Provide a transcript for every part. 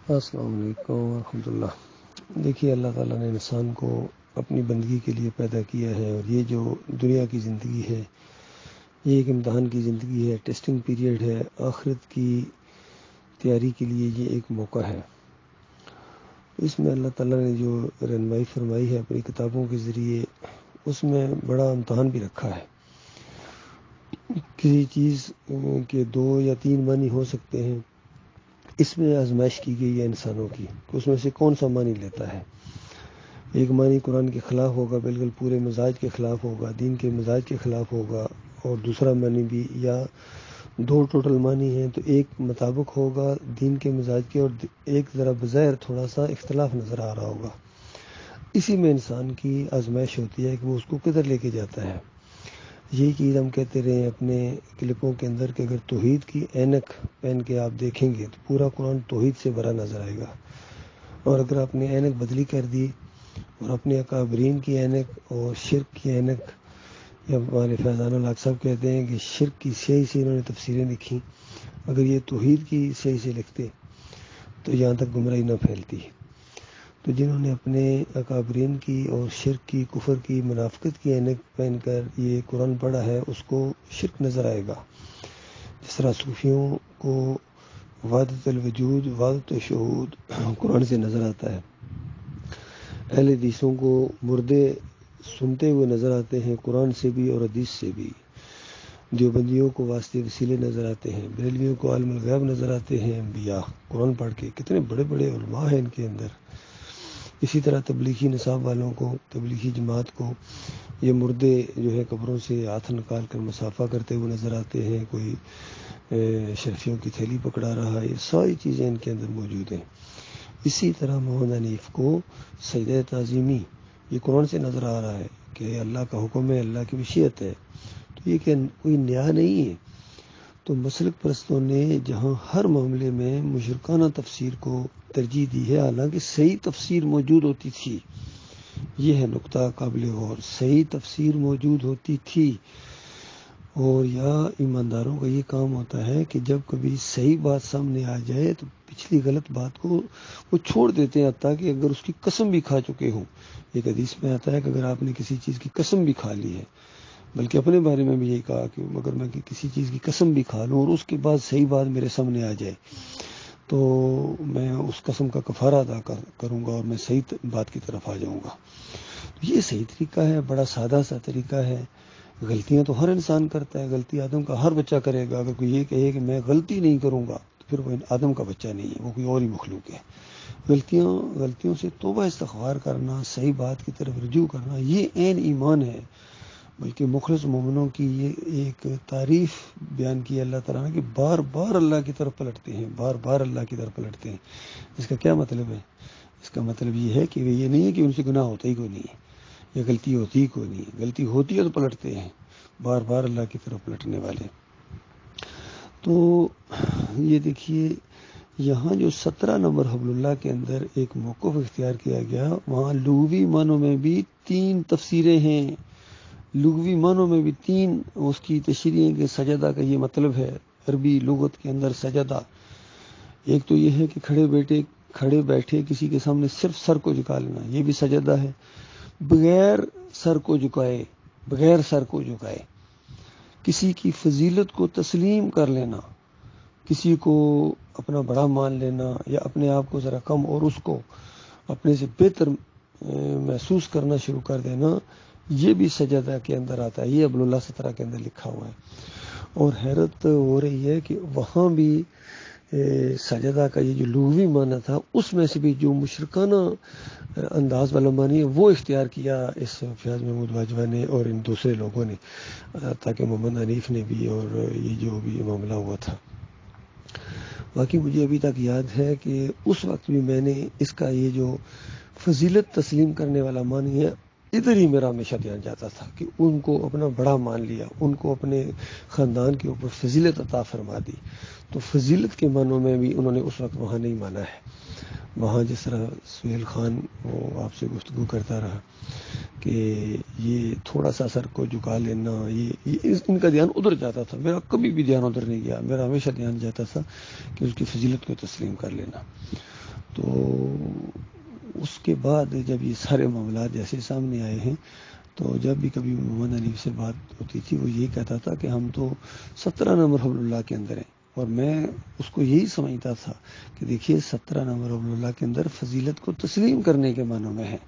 السلام علیکم ورحمۃ اللہ۔ دیکھیے، اللہ تعالیٰ نے انسان کو اپنی بندگی کے لیے پیدا کیا ہے، اور یہ جو دنیا کی زندگی ہے یہ ایک امتحان کی زندگی ہے، ٹیسٹنگ پیریڈ ہے، آخرت کی تیاری کے لیے یہ ایک موقع ہے۔ اس میں اللہ تعالیٰ نے جو رہنمائی فرمائی ہے اپنی کتابوں کے ذریعے، اس میں بڑا امتحان بھی رکھا ہے۔ کسی چیز کے 2 یا 3 معنی ہو سکتے ہیں، اس میں آزمائش کی گئی ہے انسانوں کی کہ اس میں سے کون سا معنی لیتا ہے۔ ایک معنی قرآن کے خلاف ہوگا، بالکل پورے مزاج کے خلاف ہوگا، دین کے مزاج کے خلاف ہوگا، اور دوسرا معنی بھی، یا 2 ٹوٹل معنی ہیں تو ایک مطابق ہوگا دین کے مزاج کے، اور ایک ذرا بظاہر تھوڑا سا اختلاف نظر آ رہا ہوگا۔ اسی میں انسان کی آزمائش ہوتی ہے کہ وہ اس کو کدھر لے کے جاتا ہے۔ یہی چیز ہم کہتے رہے ہیں اپنے کلپوں کے اندر کہ اگر توحید کی اینک پہن کے آپ دیکھیں گے تو پورا قرآن توحید سے بھرا نظر آئے گا، اور اگر آپ نے اینک بدلی کر دی اور اپنے اکابرین کی اینک اور شرک کی اینک، یا ہمارے فیضان الحق صاحب کہتے ہیں کہ شرک کی سیاہی سے انہوں نے تفسیریں لکھی، اگر یہ توحید کی سیاہی سے لکھتے تو یہاں تک گمراہی نہ پھیلتی۔ تو جنہوں نے اپنے اکابرین کی اور شرک کی، کفر کی، منافقت کی اینک پہن کر یہ قرآن پڑھا ہے، اس کو شرک نظر آئے گا۔ جس طرح صوفیوں کو وحدت الوجود، وحدت الشہود قرآن سے نظر آتا ہے، اہل حدیثوں کو مردے سنتے ہوئے نظر آتے ہیں قرآن سے بھی اور حدیث سے بھی، دیوبندیوں کو واسطے وسیلے نظر آتے ہیں، بریلویوں کو عالم الغیب نظر آتے ہیں، انبیاء قرآن پڑھ کے کتنے بڑے بڑے علماء ہیں ان کے اندر۔ اسی طرح تبلیغی نصاب والوں کو، تبلیغی جماعت کو یہ مردے جو ہے قبروں سے ہاتھ نکال کر مصافحہ کرتے ہوئے نظر آتے ہیں، کوئی شرفیوں کی تھیلی پکڑا رہا ہے، یہ ساری چیزیں ان کے اندر موجود ہیں۔ اسی طرح محمد حنیف کو سجدہ تعظیمی یہ قرآن سے نظر آ رہا ہے کہ اللہ کا حکم ہے، اللہ کی مشیت ہے، تو یہ کہ کوئی نیا نہیں ہے۔ تو مسلک پرستوں نے جہاں ہر معاملے میں مشرکانہ تفسیر کو ترجیح دی ہے، حالانکہ صحیح تفسیر موجود ہوتی تھی، یہ ہے نقطہ قابل غور، صحیح تفسیر موجود ہوتی تھی۔ اور یا ایمانداروں کا یہ کام ہوتا ہے کہ جب کبھی صحیح بات سامنے آ جائے تو پچھلی غلط بات کو وہ چھوڑ دیتے ہیں، حتیٰ کہ اگر اس کی قسم بھی کھا چکے ہوں۔ ایک حدیث میں آتا ہے کہ اگر آپ نے کسی چیز کی قسم بھی کھا لی ہے، بلکہ اپنے بارے میں بھی یہی کہا کہ اگر میں کسی چیز کی قسم بھی کھا لوں اور اس کے بعد صحیح بات میرے سامنے آ جائے تو میں اس قسم کا کفارہ ادا کروں گا اور میں صحیح بات کی طرف آ جاؤں گا۔ یہ صحیح طریقہ ہے، بڑا سادہ سا طریقہ ہے۔ غلطیاں تو ہر انسان کرتا ہے، غلطی آدم کا ہر بچہ کرے گا۔ اگر کوئی یہ کہے کہ میں غلطی نہیں کروں گا تو پھر وہ آدم کا بچہ نہیں ہے، وہ کوئی اور ہی مخلوق ہے۔ غلطیوں سے توبہ استغفار کرنا، صحیح بات کی طرف رجوع کرنا، یہ عین ایمان ہے۔ بلکہ مخلص مومنوں کی یہ ایک تعریف بیان کی اللہ تعالیٰ نے کہ بار بار اللہ کی طرف پلٹتے ہیں، بار بار اللہ کی طرف پلٹتے ہیں۔ اس کا کیا مطلب ہے؟ اس کا مطلب یہ ہے کہ یہ نہیں ہے کہ ان سے گناہ ہوتا ہی کوئی نہیں ہے، یا غلطی ہوتی ہی کوئی نہیں ہے، غلطی ہوتی ہے تو پلٹتے ہیں، بار بار اللہ کی طرف پلٹنے والے۔ تو یہ دیکھیے، یہاں جو 17 نمبر حبل اللہ کے اندر ایک موقف اختیار کیا گیا، وہاں لغوی معنوں میں بھی 3 تفسیریں ہیں، لغوی معنوں میں بھی 3 اس کی تشریح کہ سجدہ کا یہ مطلب ہے عربی لغت کے اندر سجدہ۔ ایک تو یہ ہے کہ کھڑے بیٹھے کسی کے سامنے صرف سر کو جھکا لینا، یہ بھی سجدہ ہے، بغیر سر کو جھکائے کسی کی فضیلت کو تسلیم کر لینا، کسی کو اپنا بڑا مان لینا یا اپنے آپ کو ذرا کم اور اس کو اپنے سے بہتر محسوس کرنا شروع کر دینا، یہ بھی سجدہ کے اندر آتا ہے۔ یہ حبل اللہ 17 کے اندر لکھا ہوا ہے۔ اور حیرت ہو رہی ہے کہ وہاں بھی سجدہ کا یہ جو لغوی معنی تھا، اس میں سے بھی جو مشرکانہ انداز والا معنی ہے وہ اختیار کیا اس فیاض محمود باجوہ نے اور ان دوسرے لوگوں نے، تاکہ محمد حنیف نے بھی، اور یہ جو بھی معاملہ ہوا تھا۔ باقی مجھے ابھی تک یاد ہے کہ اس وقت بھی میں نے اس کا یہ جو فضیلت تسلیم کرنے والا معنی ہے، ادھر ہی میرا ہمیشہ دھیان جاتا تھا کہ ان کو اپنا بڑا مان لیا، ان کو اپنے خاندان کے اوپر فضیلت عطا فرما دی۔ تو فضیلت کے معنوں میں بھی انہوں نے اس وقت وہاں نہیں مانا ہے۔ وہاں جس طرح سہیل خان وہ آپ سے گفتگو کرتا رہا کہ یہ تھوڑا سا سر کو جھکا لینا، یہ ان کا دھیان ادھر جاتا تھا، میرا کبھی بھی دھیان ادھر نہیں گیا، میرا ہمیشہ دھیان جاتا تھا کہ اس کی فضیلت کو تسلیم کر لینا۔ تو اس کے بعد جب یہ سارے معاملات جیسے سامنے آئے ہیں تو جب بھی کبھی محمد حنیف سے بات ہوتی تھی وہ یہی کہتا تھا کہ ہم تو 17 نمبر حبل اللہ کے اندر ہیں، اور میں اس کو یہی سمجھتا تھا کہ دیکھیے 17 نمبر حبل اللہ کے اندر فضیلت کو تسلیم کرنے کے معنوں میں ہے،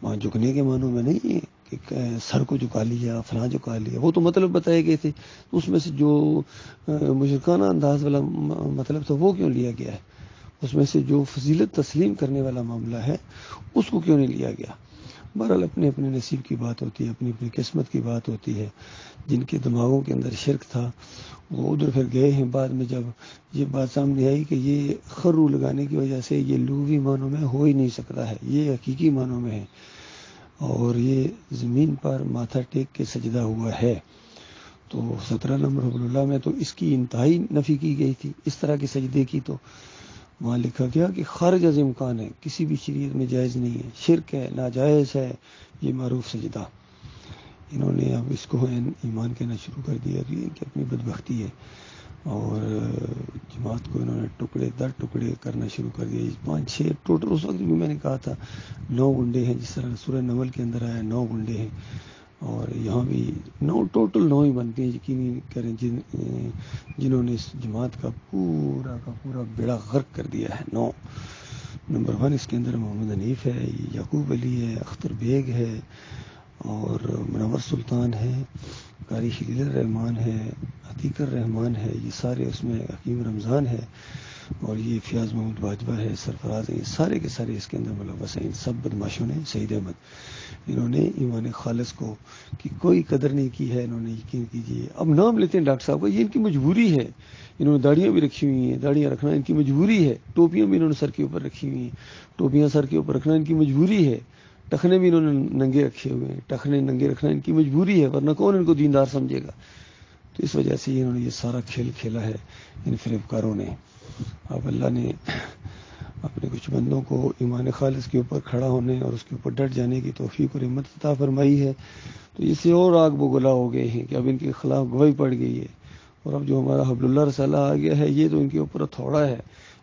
وہاں جھکنے کے معنوں میں نہیں ہے کہ سر کو جھکا لیا فلاں جھکا لیا، وہ تو مطلب بتائے گئے تھے، اس میں سے جو مشرکانہ انداز والا مطلب تھا وہ کیوں لیا گیا ہے، اس میں سے جو فضیلت تسلیم کرنے والا معاملہ ہے اس کو کیوں نہیں لیا گیا۔ بہرحال اپنے اپنے نصیب کی بات ہوتی ہے، اپنی اپنی قسمت کی بات ہوتی ہے، جن کے دماغوں کے اندر شرک تھا وہ ادھر پھر گئے ہیں، بعد میں جب یہ بات سامنے آئی کہ یہ خرو لگانے کی وجہ سے یہ لغوی معنوں میں ہو ہی نہیں سکتا ہے، یہ حقیقی معنوں میں ہے اور یہ زمین پر ماتھا ٹیک کے سجدہ ہوا ہے، تو 17 نمبر حبل اللہ میں تو اس کی انتہائی نفی کی گئی تھی، اس طرح کے سجدے کی تو وہاں لکھا گیا کہ خارج از امکان ہے، کسی بھی شریعت میں جائز نہیں ہے، شرک ہے، ناجائز ہے یہ معروف سجدہ۔ انہوں نے اب اس کو ایمان کہنا شروع کر دیا کہ ان کی اپنی بدبختی ہے، اور جماعت کو انہوں نے ٹکڑے در ٹکڑے کرنا شروع کر دیا، 5-6 ٹوٹل، اس وقت بھی میں نے کہا تھا 9 گنڈے ہیں، جس طرح سورہ نمل کے اندر آیا 9 گنڈے ہیں، اور یہاں بھی 9 ٹوٹل 9 ہی بنتے ہیں، یقینی کریں جنہوں نے اس جماعت کا پورا بیڑا غرق کر دیا ہے۔ 9 نمبر 1 اس کے اندر محمد حنیف ہے، یعقوب علی ہے، اختر بیگ ہے، اور منور سلطان ہے، قاری خلیل الرحمان ہے، عتیق الرحمان ہے، یہ سارے اس میں، حکیم رمضان ہے، اور یہ فیاض محمود باجوہ ہے، سرفراز ہے، یہ سارے کے سارے اس کے اندر ملوث ہیں۔ ان سب بدماشوں نے، سعید احمد، انہوں نے ایمان خالص کو کی کوئی قدر نہیں کی ہے، انہوں نے یقین کیجیے، اب نام لیتے ہیں ڈاکٹر صاحب کا، یہ ان کی مجبوری ہے، انہوں نے داڑیاں بھی رکھی ہوئی ہیں، داڑیاں رکھنا ان کی مجبوری ہے، ٹوپیاں بھی انہوں نے سر کے اوپر رکھی ہوئی ہیں، ٹوپیاں سر کے اوپر رکھنا ان کی مجبوری ہے، ٹخنے بھی انہوں نے ننگے رکھے ہوئے ہیں، ٹخنے ننگے رکھنا ان کی مجبوری ہے، ورنہ کون ان کو دیندار سمجھے گا۔ تو اس وجہ سے انہوں نے یہ سارا کھیل کھیلا ہے ان فریبکاروں نے۔ اب اللہ نے اپنے کچھ بندوں کو ایمان خالص کے اوپر کھڑا ہونے اور اس کے اوپر ڈٹ جانے کی توفیق اور ہمت عطا فرمائی ہے، تو اس سے اور آگ بگلا ہو گئے ہیں کہ اب ان کے خلاف گواہی پڑ گئی ہے، اور اب جو ہمارا حبل اللہ رسالہ آ گیا ہے یہ تو ان کے اوپر تھوڑا ہے،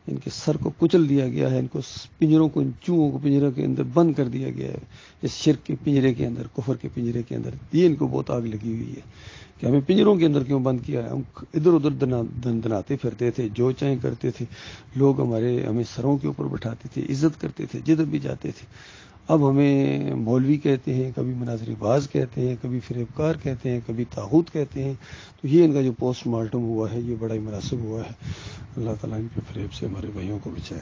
ان کے سر کو کچل دیا گیا ہے، ان کو پنجروں کو، ان چوہوں کو پنجروں کے اندر بند کر دیا گیا ہے، اس شرک کے پنجرے کے اندر، کفر کے پنجرے کے اندر، یہ ان کو بہت آگ لگی ہوئی ہے کہ ہمیں پنجروں کے اندر کیوں بند کیا ہے، ہم ادھر ادھر دناتے پھرتے تھے، جو چاہیں کرتے تھے، لوگ ہمیں سروں کے اوپر بٹھاتے تھے، عزت کرتے تھے، جدھر بھی جاتے تھے، اب ہمیں مولوی کہتے ہیں، کبھی مناظری باز کہتے ہیں، کبھی فریبکار کہتے ہیں، کبھی طاغوت کہتے ہیں، تو یہ ان کا جو پوسٹ مارٹم ہوا ہے یہ بڑا ہی مناسب ہوا ہے۔ اللہ تعالیٰ ان کے فریب سے ہمارے بھائیوں کو بچائے۔